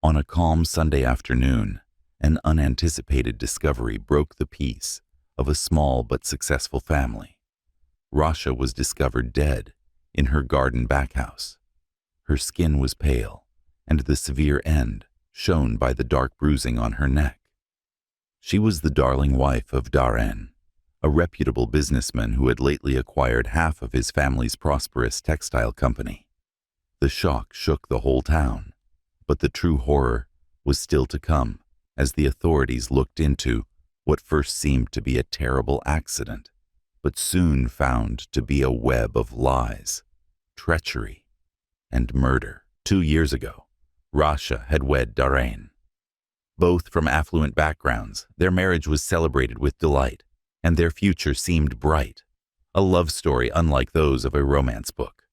On a calm Sunday afternoon, an unanticipated discovery broke the peace of a small but successful family. Rasha was discovered dead in her garden backhouse. Her skin was pale, and the severe end shown by the dark bruising on her neck. She was the darling wife of Darren, a reputable businessman who had lately acquired half of his family's prosperous textile company. The shock shook the whole town, but the true horror was still to come as the authorities looked into what first seemed to be a terrible accident, but soon found to be a web of lies, treachery, and murder. 2 years ago, Rasha had wed Darren. Both from affluent backgrounds, their marriage was celebrated with delight, and their future seemed bright, a love story unlike those of a romance book.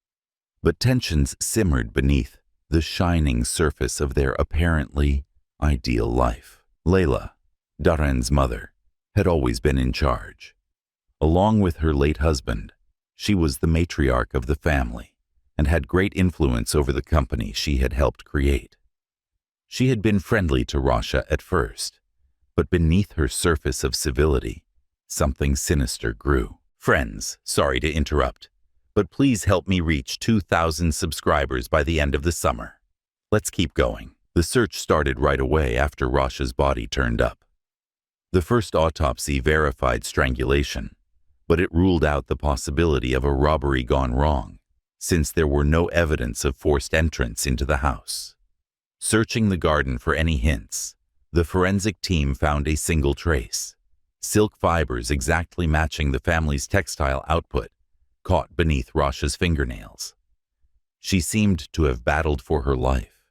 But tensions simmered beneath the shining surface of their apparently ideal life. Layla, Darren's mother, had always been in charge. Along with her late husband, she was the matriarch of the family and had great influence over the company she had helped create. She had been friendly to Rasha at first, but beneath her surface of civility, something sinister grew. Friends, sorry to interrupt, but please help me reach 2,000 subscribers by the end of the summer. Let's keep going. The search started right away after Rasha's body turned up. The first autopsy verified strangulation, but it ruled out the possibility of a robbery gone wrong, since there were no evidence of forced entrance into the house. Searching the garden for any hints, the forensic team found a single trace: silk fibers exactly matching the family's textile output, caught beneath Rasha's fingernails. She seemed to have battled for her life,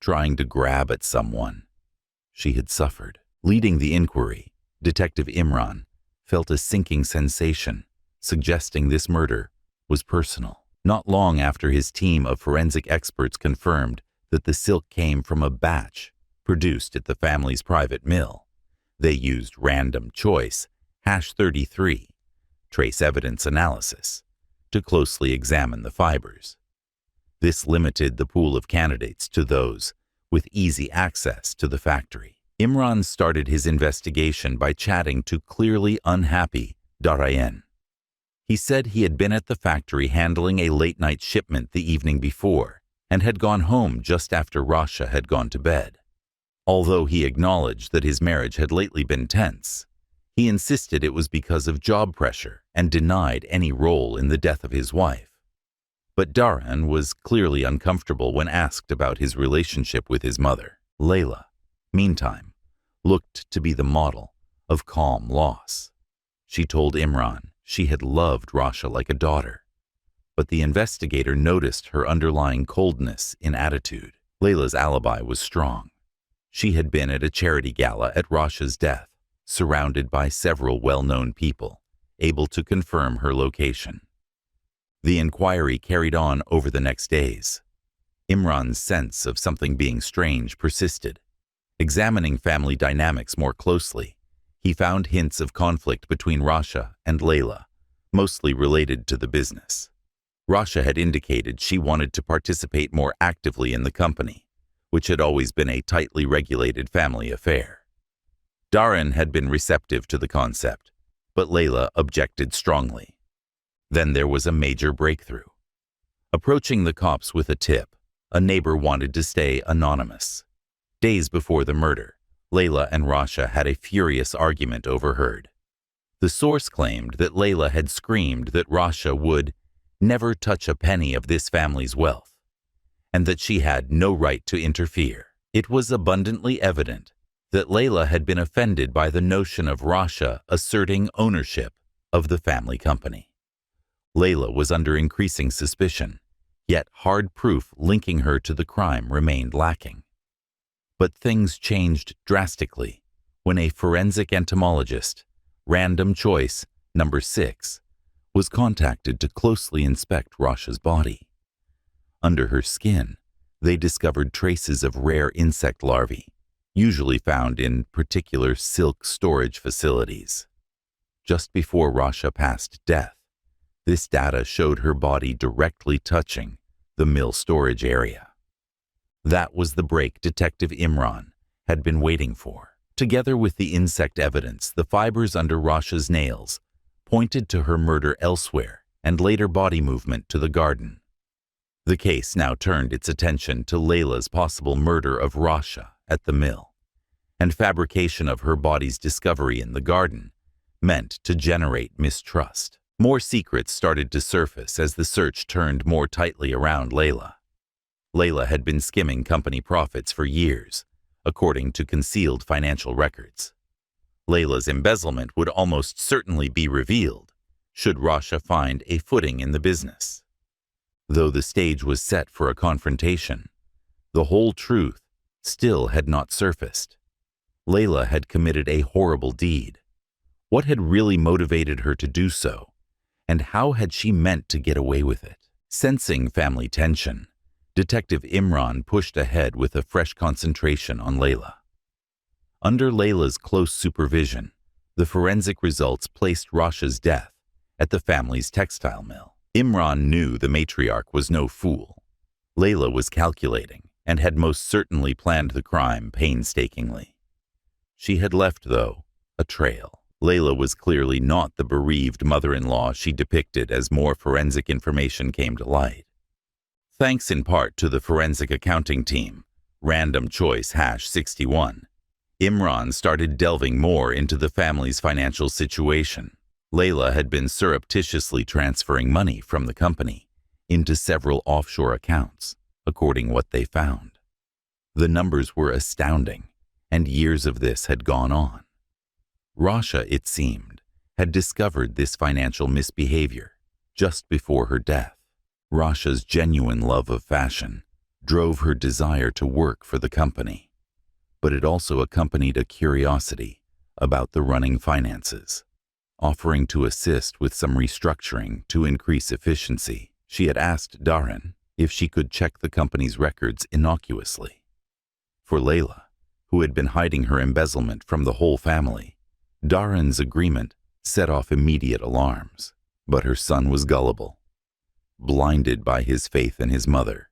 trying to grab at someone. She had suffered. Leading the inquiry, Detective Imran felt a sinking sensation, suggesting this murder was personal. Not long after his team of forensic experts confirmed that the silk came from a batch produced at the family's private mill, they used random choice #33 trace evidence analysis to closely examine the fibers. This limited the pool of candidates to those with easy access to the factory. Imran started his investigation by chatting to clearly unhappy Darren. He said he had been at the factory handling a late-night shipment the evening before and had gone home just after Rasha had gone to bed. Although he acknowledged that his marriage had lately been tense, he insisted it was because of job pressure and denied any role in the death of his wife. But Darren was clearly uncomfortable when asked about his relationship with his mother. Layla, meantime, looked to be the model of calm loss. She told Imran she had loved Rasha like a daughter, but the investigator noticed her underlying coldness in attitude. Layla's alibi was strong. She had been at a charity gala at Rasha's death, surrounded by several well-known people, able to confirm her location. The inquiry carried on over the next days. Imran's sense of something being strange persisted. Examining family dynamics more closely, he found hints of conflict between Rasha and Layla, mostly related to the business. Rasha had indicated she wanted to participate more actively in the company, which had always been a tightly regulated family affair. Darren had been receptive to the concept, but Layla objected strongly. Then there was a major breakthrough. Approaching the cops with a tip, a neighbor wanted to stay anonymous. Days before the murder, Layla and Rasha had a furious argument overheard. The source claimed that Layla had screamed that Rasha would never touch a penny of this family's wealth, and that she had no right to interfere. It was abundantly evident that Layla had been offended by the notion of Rasha asserting ownership of the family company. Layla was under increasing suspicion, yet hard proof linking her to the crime remained lacking. But things changed drastically when a forensic entomologist, random choice number 6, was contacted to closely inspect Rasha's body. Under her skin, they discovered traces of rare insect larvae, usually found in particular silk storage facilities. Just before Rasha passed death, this data showed her body directly touching the mill storage area. That was the break Detective Imran had been waiting for. Together with the insect evidence, the fibers under Rasha's nails pointed to her murder elsewhere and later body movement to the garden. The case now turned its attention to Layla's possible murder of Rasha at the mill, and fabrication of her body's discovery in the garden meant to generate mistrust. More secrets started to surface as the search turned more tightly around Layla. Layla had been skimming company profits for years, according to concealed financial records. Layla's embezzlement would almost certainly be revealed should Rasha find a footing in the business. Though the stage was set for a confrontation, the whole truth still had not surfaced. Layla had committed a horrible deed. What had really motivated her to do so, and how had she meant to get away with it? Sensing family tension, Detective Imran pushed ahead with a fresh concentration on Layla. Under Layla's close supervision, the forensic results placed Rasha's death at the family's textile mill. Imran knew the matriarch was no fool. Layla was calculating and had most certainly planned the crime painstakingly. She had left, though, a trail. Layla was clearly not the bereaved mother-in-law she depicted as more forensic information came to light. Thanks in part to the forensic accounting team, Random Choice #61, Imran started delving more into the family's financial situation. Layla had been surreptitiously transferring money from the company into several offshore accounts, according to what they found. The numbers were astounding, and years of this had gone on. Rasha, it seemed, had discovered this financial misbehavior just before her death. Rasha's genuine love of fashion drove her desire to work for the company, but it also accompanied a curiosity about the running finances. Offering to assist with some restructuring to increase efficiency, she had asked Dharan if she could check the company's records innocuously. For Layla, who had been hiding her embezzlement from the whole family, Dharan's agreement set off immediate alarms. But her son was gullible, blinded by his faith in his mother,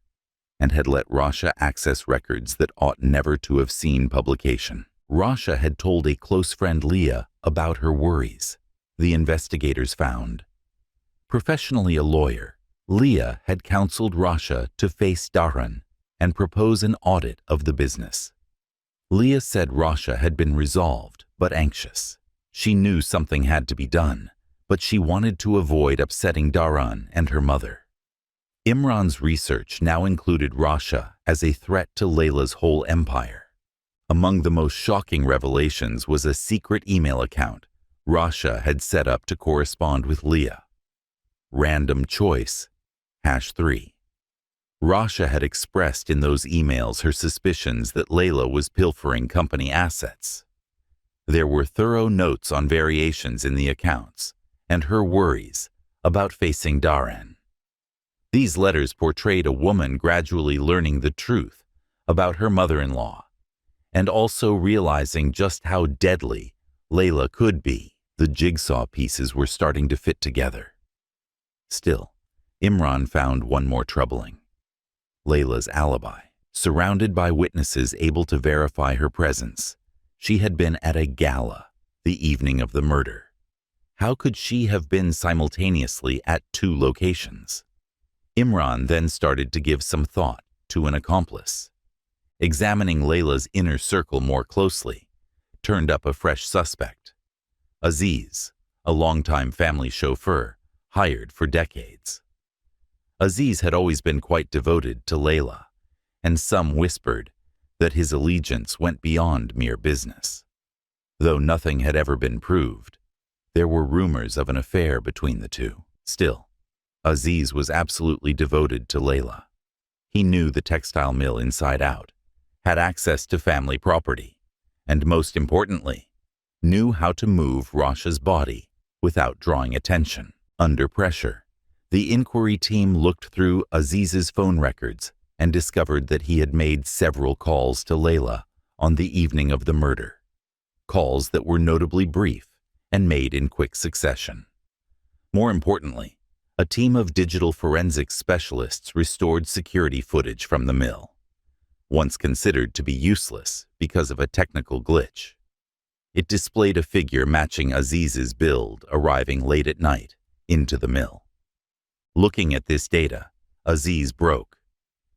and had let Rasha access records that ought never to have seen publication. Rasha had told a close friend, Leah, about her worries. The investigators found. Professionally a lawyer, Leah had counseled Rasha to face Dharan and propose an audit of the business. Leah said Rasha had been resolved but anxious. She knew something had to be done, but she wanted to avoid upsetting Dharan and her mother. Imran's research now included Rasha as a threat to Layla's whole empire. Among the most shocking revelations was a secret email account Rasha had set up to correspond with Leah. Random Choice #3. Rasha had expressed in those emails her suspicions that Layla was pilfering company assets. There were thorough notes on variations in the accounts and her worries about facing Dharan. These letters portrayed a woman gradually learning the truth about her mother-in-law and also realizing just how deadly Layla could be. The jigsaw pieces were starting to fit together. Still, Imran found one more troubling: Layla's alibi. Surrounded by witnesses able to verify her presence, she had been at a gala the evening of the murder. How could she have been simultaneously at two locations? Imran then started to give some thought to an accomplice. Examining Layla's inner circle more closely, turned up a fresh suspect: Aziz, a longtime family chauffeur, hired for decades. Aziz had always been quite devoted to Layla, and some whispered that his allegiance went beyond mere business. Though nothing had ever been proved, there were rumors of an affair between the two. Still, Aziz was absolutely devoted to Layla. He knew the textile mill inside out, had access to family property, and most importantly, knew how to move Rasha's body without drawing attention. Under pressure, the inquiry team looked through Aziz's phone records and discovered that he had made several calls to Layla on the evening of the murder. Calls that were notably brief and made in quick succession. More importantly, a team of digital forensics specialists restored security footage from the mill. once considered to be useless because of a technical glitch. It displayed a figure matching Aziz's build arriving late at night into the mill. Looking at this data, Aziz broke.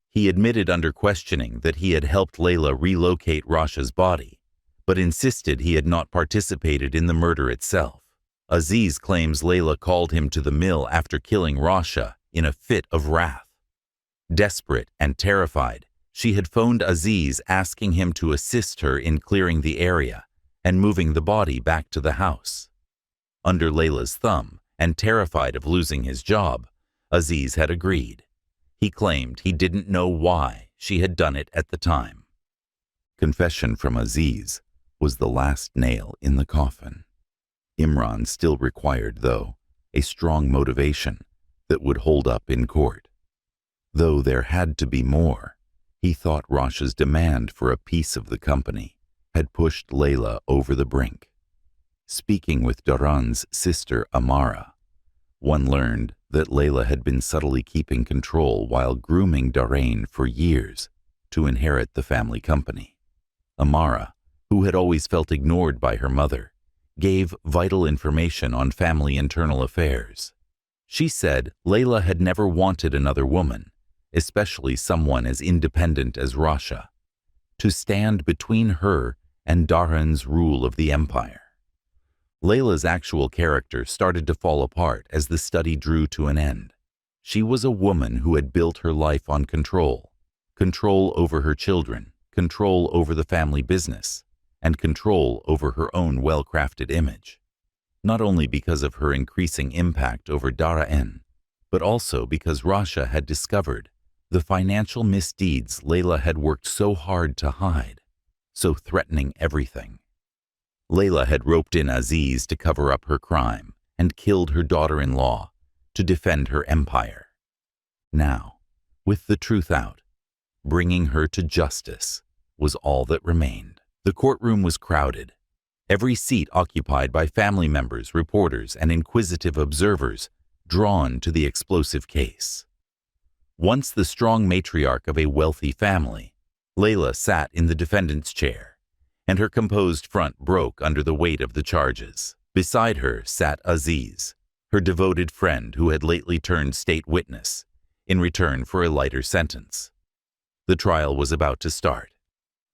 He admitted under questioning that he had helped Layla relocate Rasha's body, but insisted he had not participated in the murder itself. Aziz claims Layla called him to the mill after killing Rasha in a fit of wrath. Desperate and terrified, she had phoned Aziz asking him to assist her in clearing the area and moving the body back to the house. Under Layla's thumb and terrified of losing his job, Aziz had agreed. He claimed he didn't know why she had done it at the time. Confession from Aziz was the last nail in the coffin. Imran still required, though, a strong motivation that would hold up in court. Though there had to be more, he thought Rasha's demand for a piece of the company had pushed Layla over the brink. Speaking with Daran's sister Amara, one learned that Layla had been subtly keeping control while grooming Darain for years to inherit the family company. Amara, who had always felt ignored by her mother, gave vital information on family internal affairs. She said Layla had never wanted another woman, especially someone as independent as Rasha, to stand between her and Daran's rule of the empire. Layla's actual character started to fall apart as the study drew to an end. She was a woman who had built her life on control over her children, control over the family business, and control over her own well-crafted image. Not only because of her increasing impact over Darain, but also because Rasha had discovered the financial misdeeds Layla had worked so hard to hide, so threatening everything. Layla had roped in Aziz to cover up her crime and killed her daughter-in-law to defend her empire. Now, with the truth out, bringing her to justice was all that remained. The courtroom was crowded, every seat occupied by family members, reporters, and inquisitive observers drawn to the explosive case. Once the strong matriarch of a wealthy family, Layla sat in the defendant's chair, and her composed front broke under the weight of the charges. Beside her sat Aziz, her devoted friend who had lately turned state witness in return for a lighter sentence. The trial was about to start,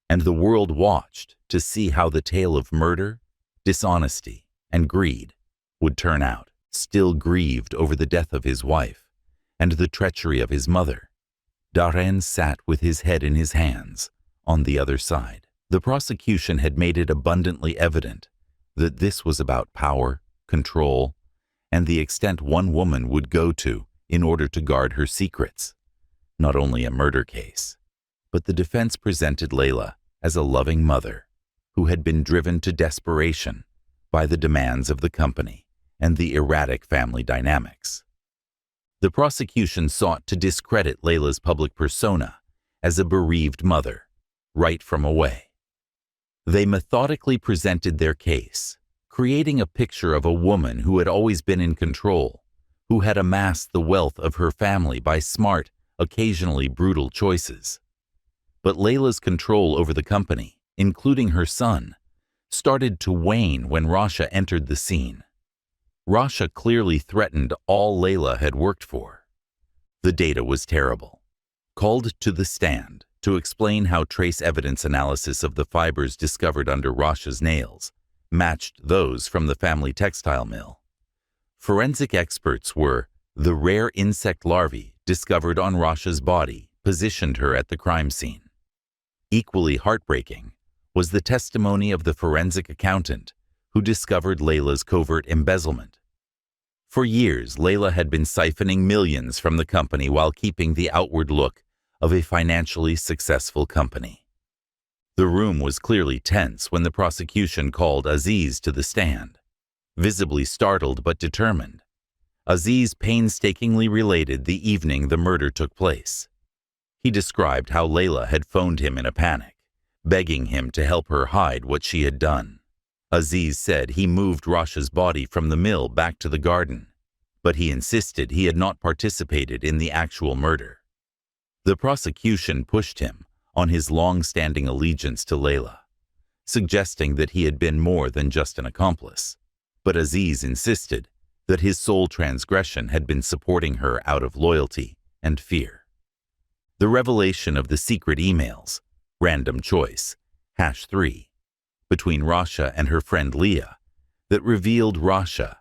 and the world watched to see how the tale of murder, dishonesty, and greed would turn out. Still grieved over the death of his wife and the treachery of his mother, Darain sat with his head in his hands on the other side. The prosecution had made it abundantly evident that this was about power, control, and the extent one woman would go to in order to guard her secrets. Not only a murder case, but the defense presented Layla as a loving mother who had been driven to desperation by the demands of the company and the erratic family dynamics. The prosecution sought to discredit Layla's public persona as a bereaved mother right from away. They methodically presented their case, creating a picture of a woman who had always been in control, who had amassed the wealth of her family by smart, occasionally brutal choices. But Layla's control over the company, including her son, started to wane when Rasha entered the scene. Rasha clearly threatened all Layla had worked for. The data was terrible. Called to the stand to explain how trace evidence analysis of the fibers discovered under Rasha's nails matched those from the family textile mill, forensic experts were the rare insect larvae discovered on Rasha's body positioned her at the crime scene. Equally heartbreaking was the testimony of the forensic accountant who discovered Layla's covert embezzlement. For years, Layla had been siphoning millions from the company while keeping the outward look of a financially successful company. The room was clearly tense when the prosecution called Aziz to the stand. Visibly startled but determined, Aziz painstakingly related the evening the murder took place. He described how Layla had phoned him in a panic, begging him to help her hide what she had done. Aziz said he moved Rasha's body from the mill back to the garden, but he insisted he had not participated in the actual murder. The prosecution pushed him on his long-standing allegiance to Layla, suggesting that he had been more than just an accomplice. But Aziz insisted that his sole transgression had been supporting her out of loyalty and fear. The revelation of the secret emails, random choice, #3, between Rasha and her friend Leah, that revealed Rasha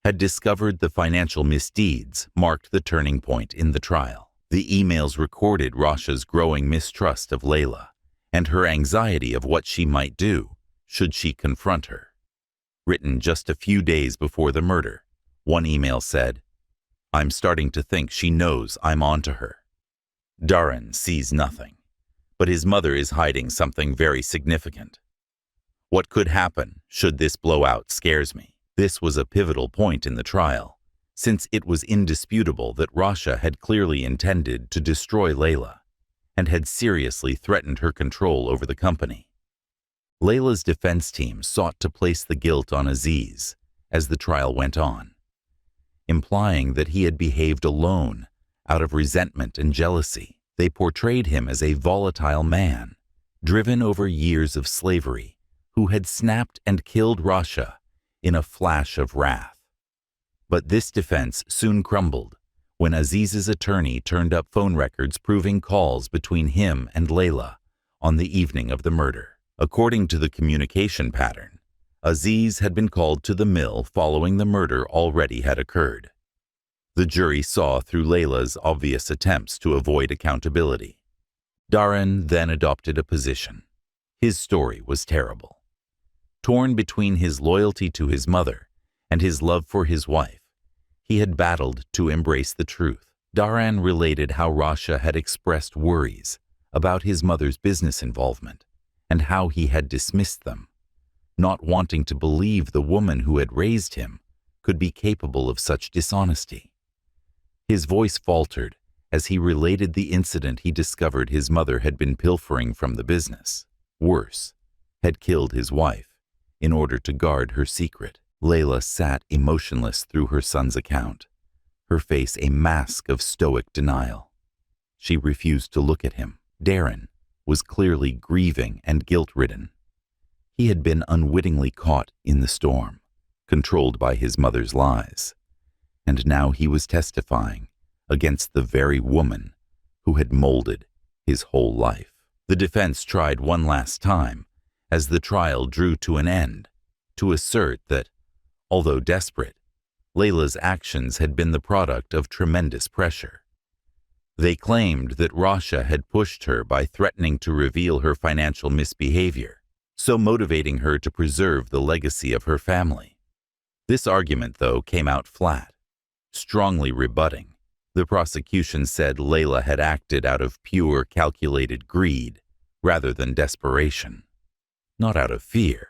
had discovered the financial misdeeds marked the turning point in the trial. The emails recorded Rasha's growing mistrust of Layla and her anxiety of what she might do should she confront her. Written just a few days before the murder, one email said, "I'm starting to think she knows I'm onto her." Darren sees nothing, but his mother is hiding something very significant. What could happen should this blow out scares me. This was a pivotal point in the trial, since it was indisputable that Rasha had clearly intended to destroy Layla and had seriously threatened her control over the company. Layla's defense team sought to place the guilt on Aziz as the trial went on, implying that he had behaved alone out of resentment and jealousy. They portrayed him as a volatile man, driven over years of slavery, who had snapped and killed Rasha in a flash of wrath. But this defense soon crumbled when Aziz's attorney turned up phone records proving calls between him and Layla on the evening of the murder. According to the communication pattern, Aziz had been called to the mill following the murder already had occurred. The jury saw through Layla's obvious attempts to avoid accountability. Darren then adopted a position. His story was terrible. Torn between his loyalty to his mother and his love for his wife, he had battled to embrace the truth. Darren related how Rasha had expressed worries about his mother's business involvement and how he had dismissed them, not wanting to believe the woman who had raised him could be capable of such dishonesty. His voice faltered as he related the incident he discovered his mother had been pilfering from the business. Worse, had killed his wife in order to guard her secret. Layla sat emotionless through her son's account, her face a mask of stoic denial. She refused to look at him. Darren was clearly grieving and guilt-ridden. He had been unwittingly caught in the storm, controlled by his mother's lies, and now he was testifying against the very woman who had molded his whole life. The defense tried one last time, as the trial drew to an end, to assert that, although desperate, Layla's actions had been the product of tremendous pressure. They claimed that Rasha had pushed her by threatening to reveal her financial misbehavior, so motivating her to preserve the legacy of her family. This argument, though, came out flat, strongly rebutting. The prosecution said Layla had acted out of pure, calculated greed rather than desperation. Not out of fear,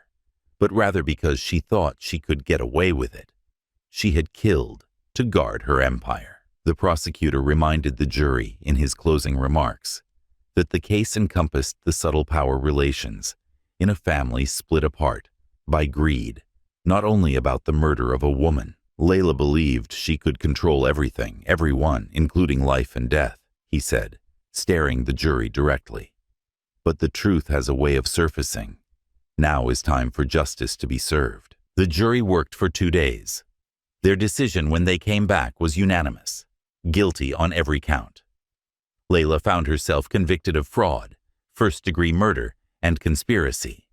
but rather because she thought she could get away with it. She had killed to guard her empire. The prosecutor reminded the jury in his closing remarks that the case encompassed the subtle power relations in a family split apart by greed, not only about the murder of a woman. Layla believed she could control everything, everyone, including life and death, he said, staring the jury directly. But the truth has a way of surfacing. Now is time for justice to be served. The jury worked for 2 days. Their decision when they came back was unanimous, guilty on every count. Layla found herself convicted of fraud, first-degree murder, and conspiracy.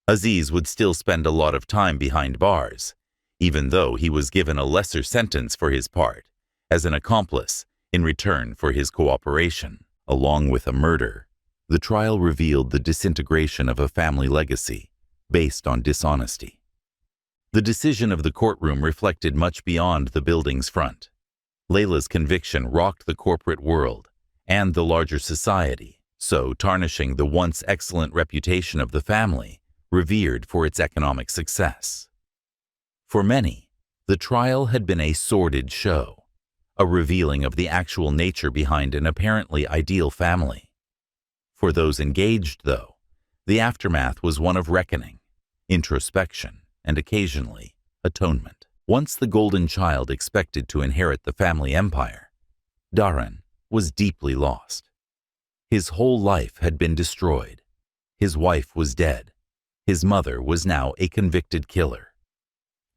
Aziz would still spend a lot of time behind bars, even though he was given a lesser sentence for his part, as an accomplice in return for his cooperation. Along with a murder, the trial revealed the disintegration of a family legacy based on dishonesty. The decision of the courtroom reflected much beyond the building's front. Layla's conviction rocked the corporate world and the larger society, so tarnishing the once excellent reputation of the family, revered for its economic success. For many, the trial had been a sordid show, a revealing of the actual nature behind an apparently ideal family. For those engaged, though, the aftermath was one of reckoning, introspection, and occasionally atonement. Once the golden child expected to inherit the family empire, Darren was deeply lost. His whole life had been destroyed. His wife was dead. His mother was now a convicted killer.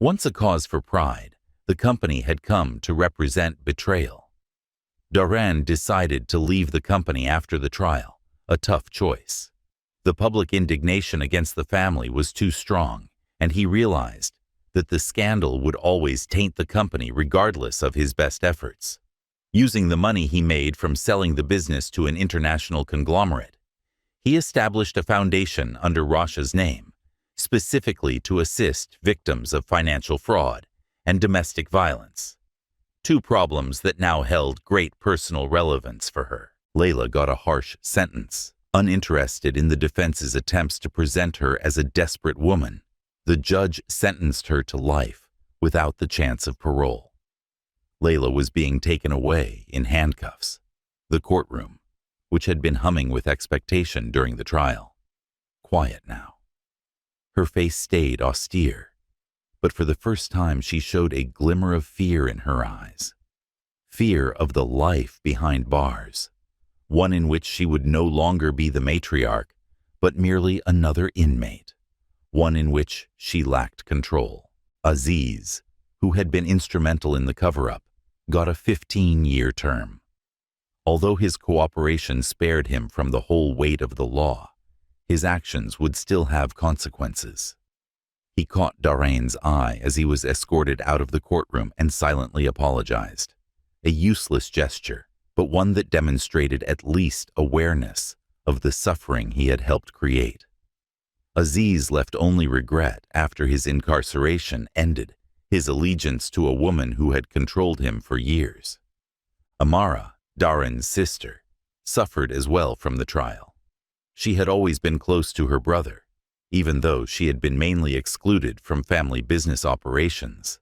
Once a cause for pride, the company had come to represent betrayal. Doran decided to leave the company after the trial, a tough choice. The public indignation against the family was too strong, and he realized that the scandal would always taint the company regardless of his best efforts. Using the money he made from selling the business to an international conglomerate, he established a foundation under Rasha's name, specifically to assist victims of financial fraud and domestic violence, two problems that now held great personal relevance for her. Layla got a harsh sentence. Uninterested in the defense's attempts to present her as a desperate woman, the judge sentenced her to life without the chance of parole. Layla was being taken away in handcuffs. The courtroom, which had been humming with expectation during the trial, quiet now. Her face stayed austere, but for the first time she showed a glimmer of fear in her eyes. Fear of the life behind bars, one in which she would no longer be the matriarch, but merely another inmate, one in which she lacked control. Aziz, who had been instrumental in the cover-up, got a 15-year term. Although his cooperation spared him from the whole weight of the law, his actions would still have consequences. He caught Doran's eye as he was escorted out of the courtroom and silently apologized. A useless gesture, but one that demonstrated at least awareness of the suffering he had helped create. Aziz left only regret after his incarceration ended his allegiance to a woman who had controlled him for years. Amara, Doran's sister, suffered as well from the trial. She had always been close to her brother, even though she had been mainly excluded from family business operations.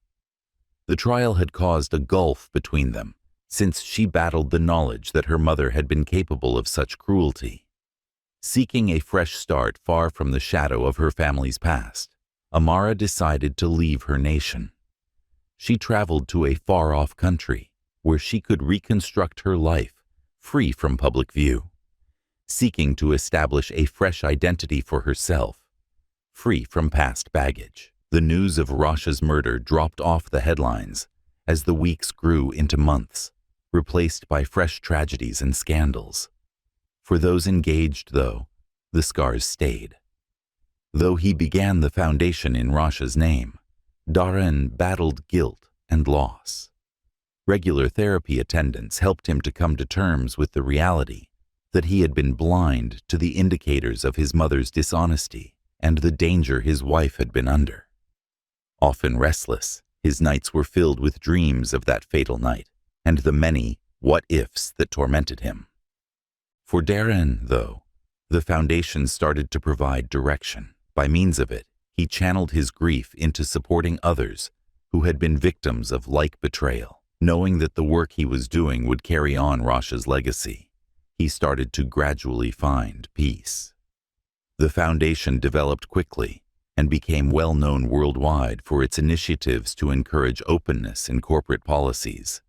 The trial had caused a gulf between them, since she battled the knowledge that her mother had been capable of such cruelty. Seeking a fresh start far from the shadow of her family's past, Amara decided to leave her nation. She traveled to a far-off country where she could reconstruct her life free from public view, seeking to establish a fresh identity for herself, free from past baggage. The news of Rasha's murder dropped off the headlines as the weeks grew into months, replaced by fresh tragedies and scandals. For those engaged, though, the scars stayed. Though he began the foundation in Rasha's name, Doran battled guilt and loss. Regular therapy attendance helped him to come to terms with the reality that he had been blind to the indicators of his mother's dishonesty and the danger his wife had been under. Often restless, his nights were filled with dreams of that fatal night and the many what-ifs that tormented him. For Doran, though, the foundation started to provide direction. By means of it, he channeled his grief into supporting others who had been victims of like betrayal. Knowing that the work he was doing would carry on Rasha's legacy, he started to gradually find peace. The foundation developed quickly and became well known worldwide for its initiatives to encourage openness in corporate policies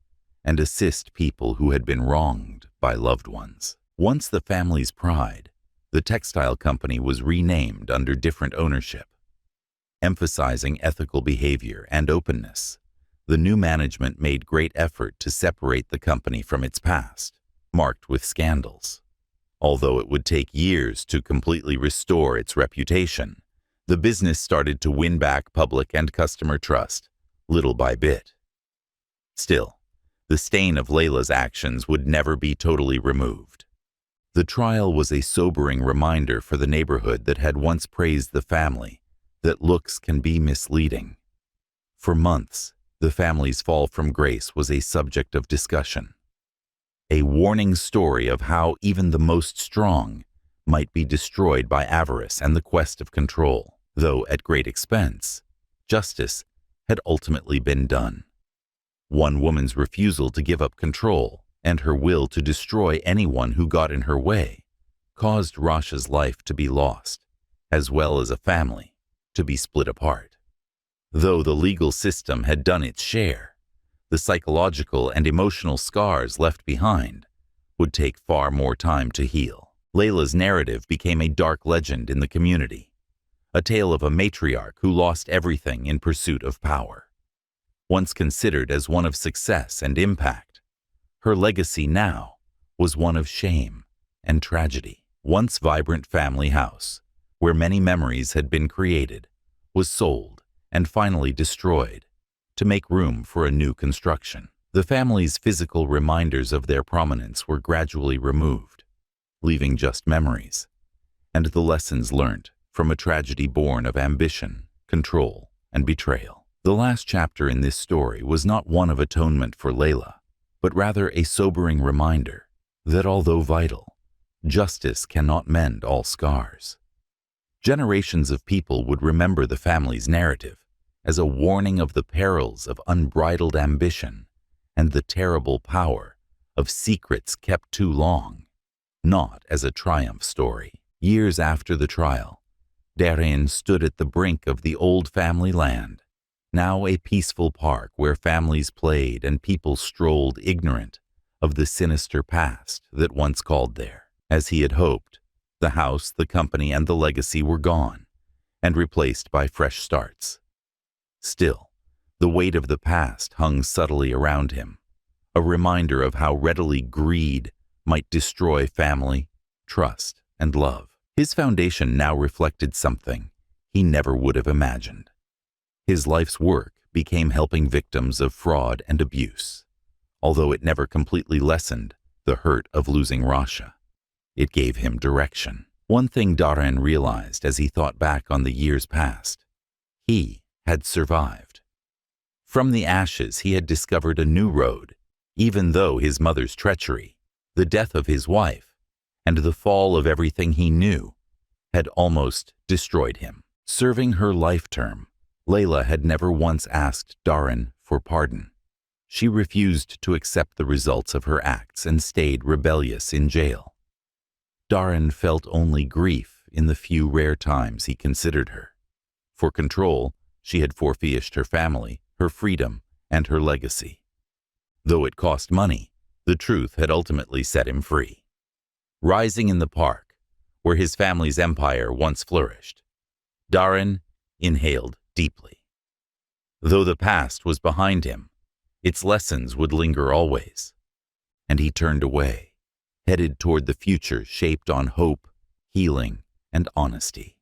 and assist people who had been wronged by loved ones. Once the family's pride, the textile company was renamed under different ownership. Emphasizing ethical behavior and openness, the new management made great effort to separate the company from its past, marked with scandals. Although it would take years to completely restore its reputation, the business started to win back public and customer trust, little by bit. Still, the stain of Layla's actions would never be totally removed. The trial was a sobering reminder for the neighborhood that had once praised the family that looks can be misleading. For months, the family's fall from grace was a subject of discussion. A warning story of how even the most strong might be destroyed by avarice and the quest of control. Though at great expense, justice had ultimately been done. One woman's refusal to give up control and her will to destroy anyone who got in her way caused Rasha's life to be lost, as well as a family to be split apart. Though the legal system had done its share, the psychological and emotional scars left behind would take far more time to heal. Layla's narrative became a dark legend in the community, a tale of a matriarch who lost everything in pursuit of power. Once considered as one of success and impact, her legacy now was one of shame and tragedy. Once vibrant family house, where many memories had been created, was sold and finally destroyed to make room for a new construction. The family's physical reminders of their prominence were gradually removed, leaving just memories and the lessons learnt from a tragedy born of ambition, control, and betrayal. The last chapter in this story was not one of atonement for Layla, but rather a sobering reminder that although vital, justice cannot mend all scars. Generations of people would remember the family's narrative as a warning of the perils of unbridled ambition and the terrible power of secrets kept too long, not as a triumph story. Years after the trial, Darren stood at the brink of the old family land, now a peaceful park where families played and people strolled ignorant of the sinister past that once called there. As he had hoped, the house, the company, and the legacy were gone and replaced by fresh starts. Still, the weight of the past hung subtly around him, a reminder of how readily greed might destroy family, trust, and love. His foundation now reflected something he never would have imagined. His life's work became helping victims of fraud and abuse. Although it never completely lessened the hurt of losing Rasha, it gave him direction. One thing Darren realized as he thought back on the years past: he had survived. From the ashes, he had discovered a new road, even though his mother's treachery, the death of his wife, and the fall of everything he knew had almost destroyed him. Serving her life term, Layla had never once asked Darren for pardon. She refused to accept the results of her acts and stayed rebellious in jail. Darren felt only grief in the few rare times he considered her. For control, she had forfeited her family, her freedom, and her legacy. Though it cost money, the truth had ultimately set him free. Rising in the park, where his family's empire once flourished, Darren inhaled deeply. Though the past was behind him, its lessons would linger always, and he turned away, headed toward the future shaped on hope, healing, and honesty.